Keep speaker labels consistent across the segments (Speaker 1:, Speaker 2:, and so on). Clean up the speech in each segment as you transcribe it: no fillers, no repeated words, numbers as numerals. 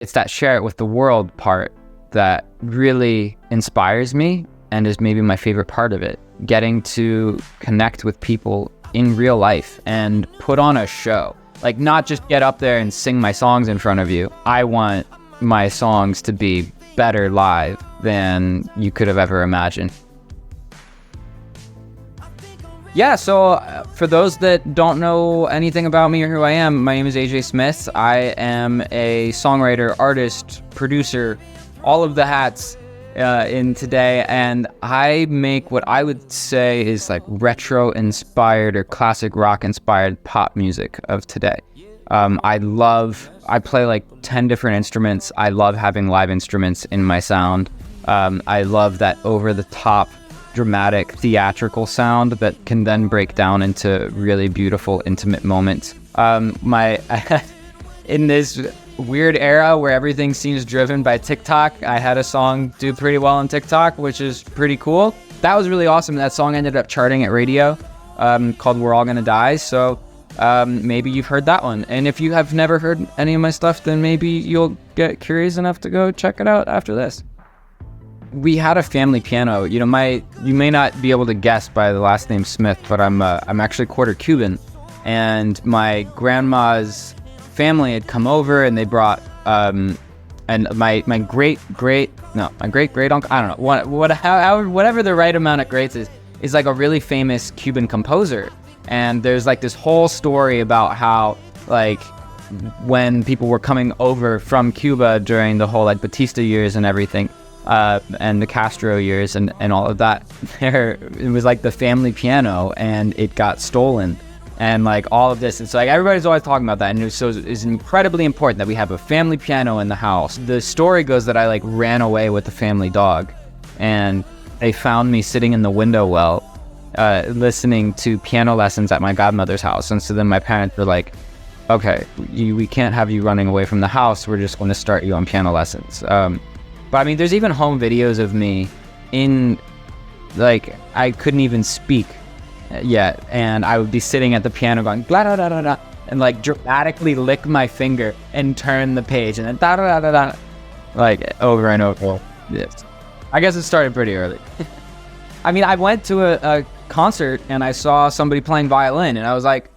Speaker 1: It's that share it with the world part that really inspires me and is maybe my favorite part of it. Getting to connect with people in real life and put on a show. Like, not just get up there and sing my songs in front of you. I want my songs to be better live than you could have ever imagined. Yeah, so for those that don't know anything about me or who I am, my name is AJ Smith. I am a songwriter, artist, producer, all of the hats in today, and I make what I would say is like retro-inspired or classic rock-inspired pop music of today. I play like 10 different instruments. I love having live instruments in my sound. I love that over-the-top, dramatic, theatrical sound that can then break down into really beautiful, intimate moments. In this weird era where everything seems driven by TikTok, I had a song do pretty well on TikTok, which is pretty cool. That was really awesome. That song ended up charting at radio, called We're All Gonna Die. So maybe you've heard that one. And if you have never heard any of my stuff, then maybe you'll get curious enough to go check it out after this. We had a family piano. You may not be able to guess by the last name Smith, but I'm actually quarter Cuban, and my grandma's family had come over and they brought and my great uncle, I don't know whatever the right amount of greats is like a really famous Cuban composer. And there's like this whole story about how, like, when people were coming over from Cuba during the whole like Batista years and everything, and the Castro years and all of that, it was like the family piano and it got stolen and like all of this. And so like everybody's always talking about that, and it's incredibly important that we have a family piano in the house. The story goes that I like ran away with the family dog, and they found me sitting in the window well, listening to piano lessons at my godmother's house. And so then my parents were like, okay, we can't have you running away from the house. We're just going to start you on piano lessons. But I mean, there's even home videos of me in, like, I couldn't even speak yet, and I would be sitting at the piano going blah da da da da, and like dramatically lick my finger and turn the page, and then da da da da, like over and over. Yes. I guess it started pretty early. I mean, I went to a concert and I saw somebody playing violin, and I was like,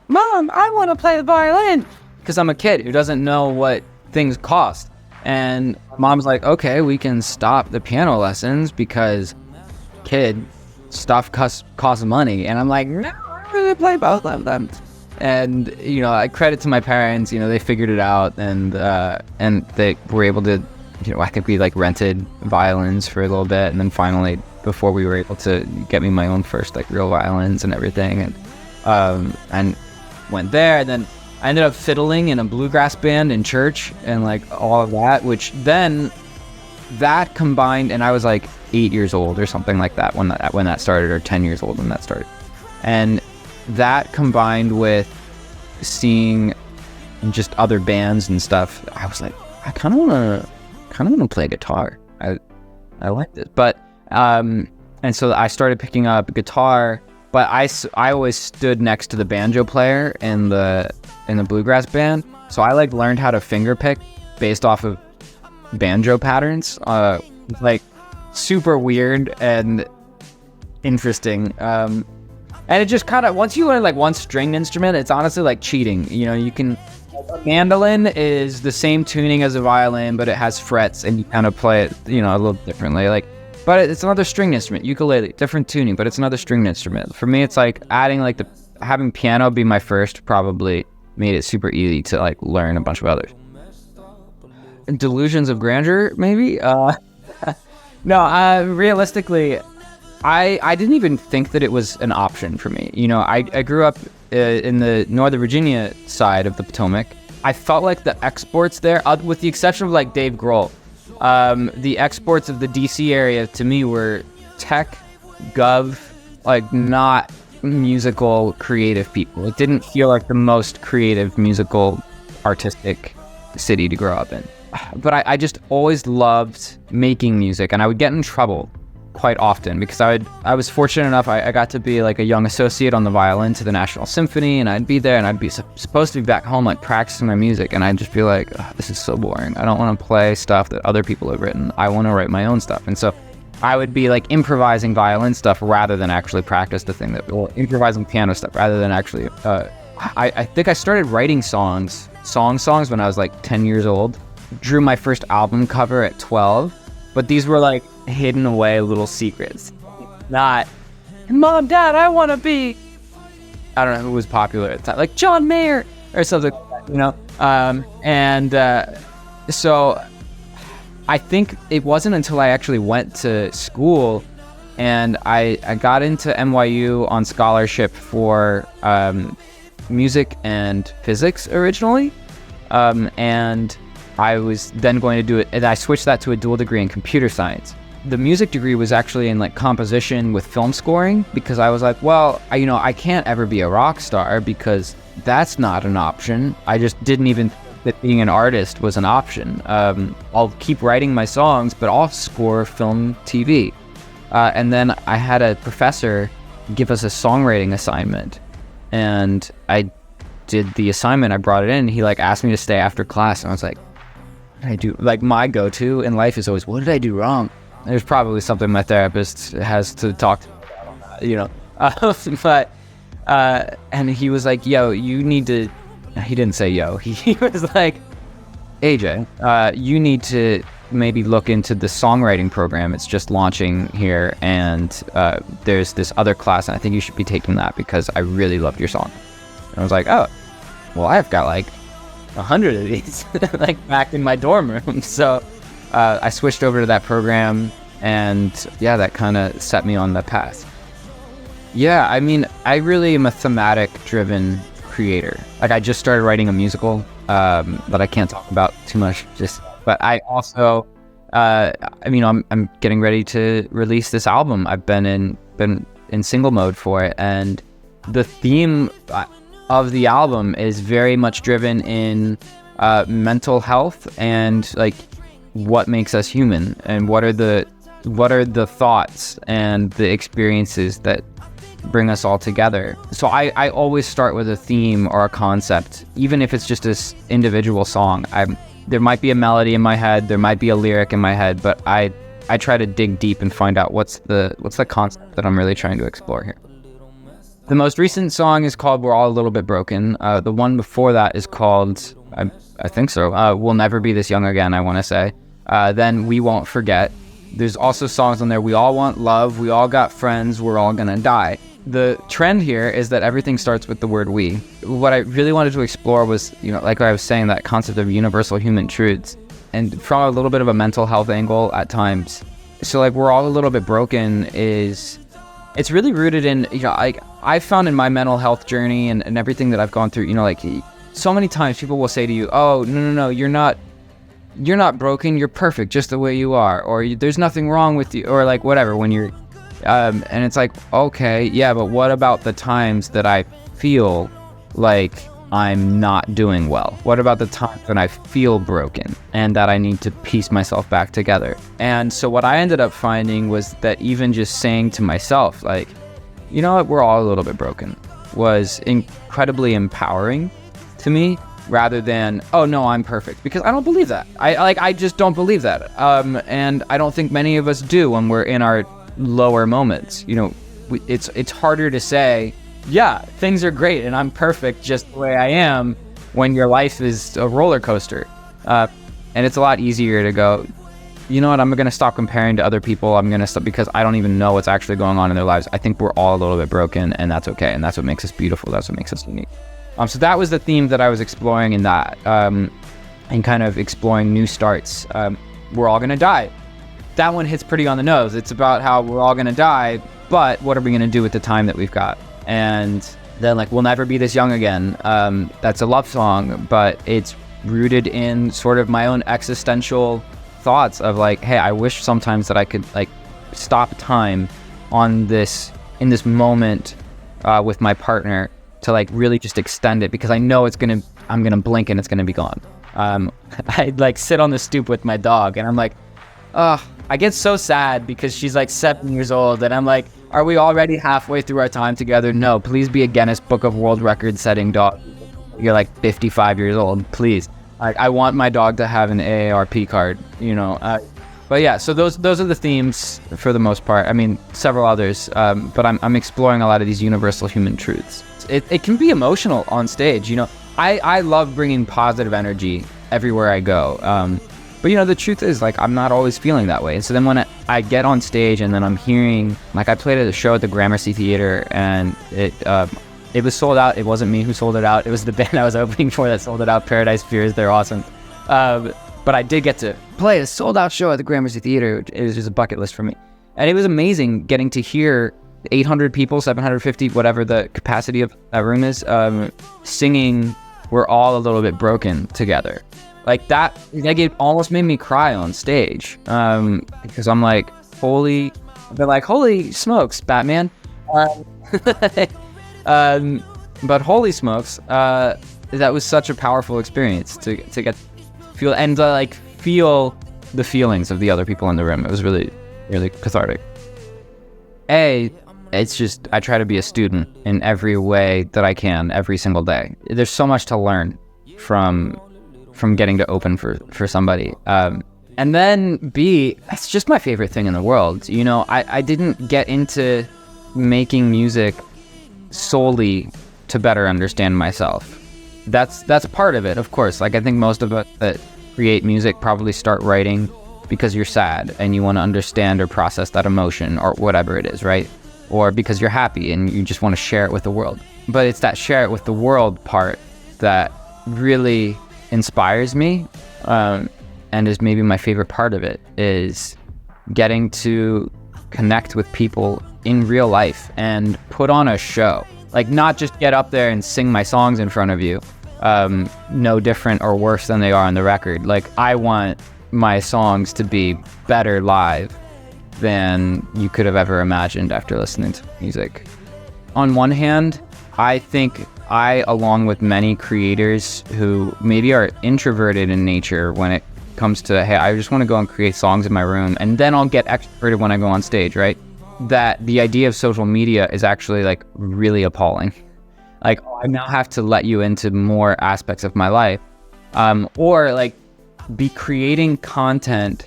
Speaker 1: Mom, I want to play the violin, because I'm a kid who doesn't know what things cost. And Mom's like, okay, we can stop the piano lessons because, kid, stuff costs money. And I'm like, no, I'm going to play both of them. And, I credit to my parents, they figured it out, and they were able to, I think we like rented violins for a little bit. And then finally, before we were able to get me my own first like real violins and everything, and went there, and then I ended up fiddling in a bluegrass band in church and like all of that, which then that combined, and I was like 8 years old or something like that when that started, or 10 years old when that started. And that combined with seeing just other bands and stuff, I was like, I kind of want to play guitar. I like this. But and so I started picking up guitar, but I always stood next to the banjo player in the bluegrass band, so I like learned how to finger pick based off of banjo patterns, like super weird and interesting. And it just kind of, once you learn like one stringed instrument, it's honestly like cheating. You can, a mandolin is the same tuning as a violin, but it has frets, and you kind of play it, a little differently. Like, but it's another stringed instrument. Ukulele, different tuning, but it's another stringed instrument. For me, it's like adding like having piano be my first probably made it super easy to like learn a bunch of others. Delusions of grandeur, maybe? No, realistically, I didn't even think that it was an option for me. I grew up in the Northern Virginia side of the Potomac. I felt like the exports there, with the exception of like Dave Grohl, the exports of the DC area to me were tech, gov, like not musical, creative people. It didn't feel like the most creative, musical, artistic city to grow up in. But I just always loved making music, and I would get in trouble quite often, because I was fortunate enough, I got to be like a young associate on the violin to the National Symphony, and I'd be there, and I'd be supposed to be back home like practicing my music, and I'd just be like, oh, this is so boring. I don't want to play stuff that other people have written. I want to write my own stuff. And so I would be like improvising violin stuff rather than actually practice the thing or improvising piano stuff rather than actually I think I started writing songs when I was like 10 years old. Drew my first album cover at 12, but these were like hidden away little secrets. Not, Mom, Dad, I want to be, I don't know who was popular at the time, like John Mayer or something, you know? So I think it wasn't until I actually went to school and I got into NYU on scholarship for music and physics originally. And I was then going to do it, and I switched that to a dual degree in computer science. The music degree was actually in like composition with film scoring, because I was like, well, I can't ever be a rock star because that's not an option. I just didn't even think that being an artist was an option. I'll keep writing my songs, but I'll score film, TV. And then I had a professor give us a songwriting assignment, and I did the assignment. I brought it in, and he like asked me to stay after class, and I was like, what did I do? Like, my go-to in life is always, what did I do wrong? There's probably something my therapist has to talk to, but and he was like, yo, you need to, he didn't say yo, he was like, AJ, you need to maybe look into the songwriting program. It's just launching here, and there's this other class, and I think you should be taking that because I really loved your song. And I was like, oh, well, I've got like 100 of these like back in my dorm room. So I switched over to that program, and yeah, that kind of set me on the path. Yeah, I mean, I really am a thematic driven creator. Like, I just started writing a musical that I can't talk about too much, but I also I'm getting ready to release this album. I've been in single mode for it, and the theme of the album is very much driven in mental health and like what makes us human, and what are the thoughts and the experiences that bring us all together. So I always start with a theme or a concept, even if it's just this individual song. There might be a melody in my head, there might be a lyric in my head, but I try to dig deep and find out what's the concept that I'm really trying to explore here. The most recent song is called We're All a Little Bit Broken. The one before that is called, I think so, We'll Never Be This Young Again, I want to say. Then We Won't Forget. There's also songs on there, We All Want Love, We All Got Friends, We're All Gonna Die. The trend here is that everything starts with the word we. What I really wanted to explore was, like I was saying, that concept of universal human truths, and from a little bit of a mental health angle at times. So like, We're All a Little Bit Broken it's really rooted in, I found in my mental health journey and everything that I've gone through, like so many times people will say to you, oh, no, you're not broken, you're perfect just the way you are, or there's nothing wrong with you, or like whatever, when you're, and it's like, okay, yeah, but what about the times that I feel like I'm not doing well? What about the times when I feel broken and that I need to piece myself back together? And so what I ended up finding was that even just saying to myself, like, you know what, we're all a little bit broken, was incredibly empowering to me, rather than, oh no, I'm perfect, because I don't believe that. I just don't believe that. And I don't think many of us do when we're in our lower moments. It's harder to say, yeah, things are great and I'm perfect just the way I am, when your life is a roller coaster. And it's a lot easier to go, you know what, I'm going to stop comparing to other people. I'm going to stop, because I don't even know what's actually going on in their lives. I think we're all a little bit broken, and that's okay. And that's what makes us beautiful. That's what makes us unique. So that was the theme that I was exploring in that, and kind of exploring new starts. We're all going to die. That one hits pretty on the nose. It's about how we're all going to die, but what are we going to do with the time that we've got? And then like, We'll Never Be This Young Again. That's a love song, but it's rooted in sort of my own existential thoughts of like, hey, I wish sometimes that I could like stop time in this moment with my partner, to like really just extend it, because I know I'm gonna blink and it's gonna be gone. I'd like sit on the stoop with my dog, and I'm like, oh, I get so sad because she's like 7 years old, and I'm like, are we already halfway through our time together? No, please be a Guinness Book of World Records setting dog. You're like 55 years old, please. I want my dog to have an AARP card, you know. But yeah, so those are the themes for the most part. I mean, several others, but I'm exploring a lot of these universal human truths. It can be emotional on stage, you know. I love bringing positive energy everywhere I go. But you know, the truth is, like, I'm not always feeling that way. So then when I get on stage and then I'm hearing, like, I played at a show at the Gramercy Theater, and it was sold out. It wasn't me who sold it out. It was the band I was opening for that sold it out, Paradise Fears. They're awesome. But I did get to play a sold out show at the Gramercy Theater. It was just a bucket list for me. And it was amazing getting to hear 800 people, 750, whatever the capacity of that room is, singing We're All a Little Bit Broken together. Like that, like it almost made me cry on stage, because I'm like, holy smokes, Batman. But holy smokes, that was such a powerful experience to get feel and like feel the feelings of the other people in the room. It was really, really cathartic. It's just, I try to be a student in every way that I can every single day. There's so much to learn from getting to open for somebody. And then B, it's just my favorite thing in the world. You know, I didn't get into making music solely to better understand myself. That's part of it, of course. Like, I think most of us that create music probably start writing because you're sad and you want to understand or process that emotion or whatever it is, right? Or because you're happy and you just want to share it with the world. But it's that share it with the world part that really inspires me, and is maybe my favorite part of it, is getting to connect with people in real life and put on a show. Like, not just get up there and sing my songs in front of you, no different or worse than they are on the record. Like, I want my songs to be better live than you could have ever imagined after listening to music. On one hand, I think I, along with many creators who maybe are introverted in nature when it comes to, hey, I just want to go and create songs in my room, and then I'll get extroverted when I go on stage, right? That the idea of social media is actually like really appalling. Like, I now have to let you into more aspects of my life, or like be creating content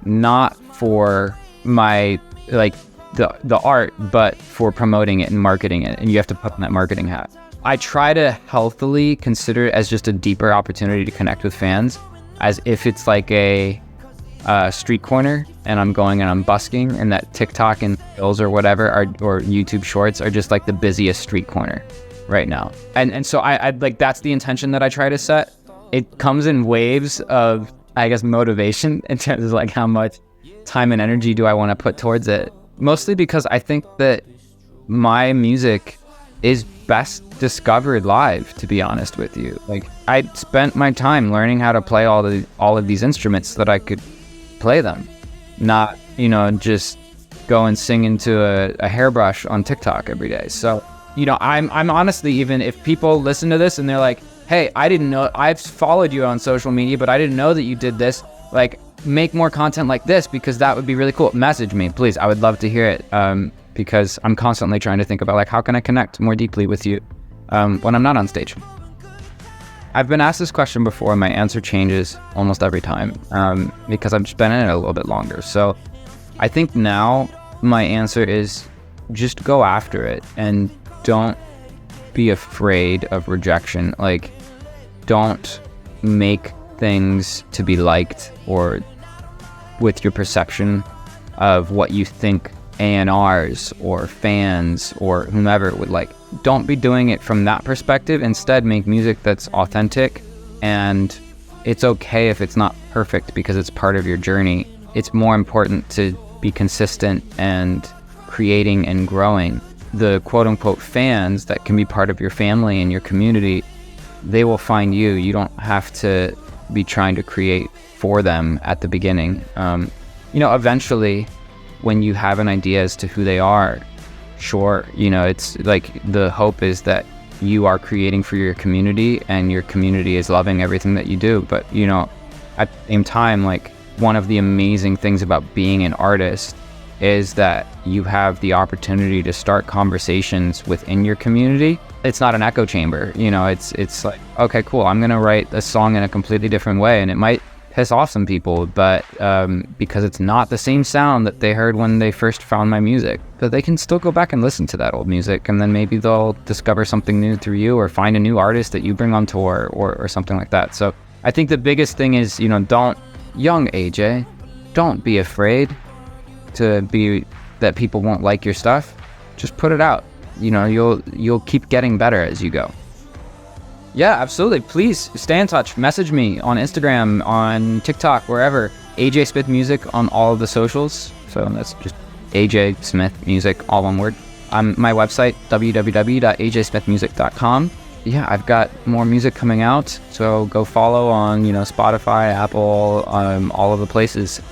Speaker 1: not for my like the art, but for promoting it and marketing it, and you have to put on that marketing hat. I try to healthily consider it as just a deeper opportunity to connect with fans, as if it's like a street corner and I'm going and I'm busking, and that TikTok and Reels or whatever or YouTube Shorts are just like the busiest street corner right now. And so I like, that's the intention that I try to set. It comes in waves of, I guess, motivation in terms of like how much time and energy do I want to put towards it. Mostly because I think that my music is best discovered live, to be honest with you. Like, I spent my time learning how to play all of these instruments so that I could play them, not, you know, just go and sing into a hairbrush on TikTok every day. So, you know, I'm honestly, even if people listen to this and they're like, hey, I didn't know, I've followed you on social media, but I didn't know that you did this, like, make more content like this, because that would be really cool. Message me, please. I would love to hear it, because I'm constantly trying to think about, like, how can I connect more deeply with you when I'm not on stage. I've been asked this question before, and my answer changes almost every time, because I've just been in it a little bit longer. So I think now my answer is just go after it, and don't be afraid of rejection. Like, don't make things to be liked or with your perception of what you think A&Rs or fans or whomever would like. Don't be doing it from that perspective. Instead, make music that's authentic, and it's okay if it's not perfect, because it's part of your journey. It's more important to be consistent and creating and growing. The quote-unquote fans that can be part of your family and your community, they will find you. You don't have to be trying to create for them at the beginning. You know, eventually, when you have an idea as to who they are, sure, you know, it's like the hope is that you are creating for your community and your community is loving everything that you do. But, you know, at the same time, like, one of the amazing things about being an artist is that you have the opportunity to start conversations within your community. It's not an echo chamber, you know, it's like, okay, cool, I'm gonna write a song in a completely different way, and it might piss off some people, but because it's not the same sound that they heard when they first found my music. But they can still go back and listen to that old music, and then maybe they'll discover something new through you, or find a new artist that you bring on tour, or something like that. So I think the biggest thing is, you know, young AJ, don't be afraid to be that people won't like your stuff. Just put it out. You know, you'll keep getting better as you go. Yeah, absolutely. Please stay in touch. Message me on Instagram, on TikTok, wherever. AJ Smith Music on all of the socials. So that's just AJ Smith Music, all one word. My website, www.ajsmithmusic.com. Yeah, I've got more music coming out. So go follow on, you know, Spotify, Apple, all of the places.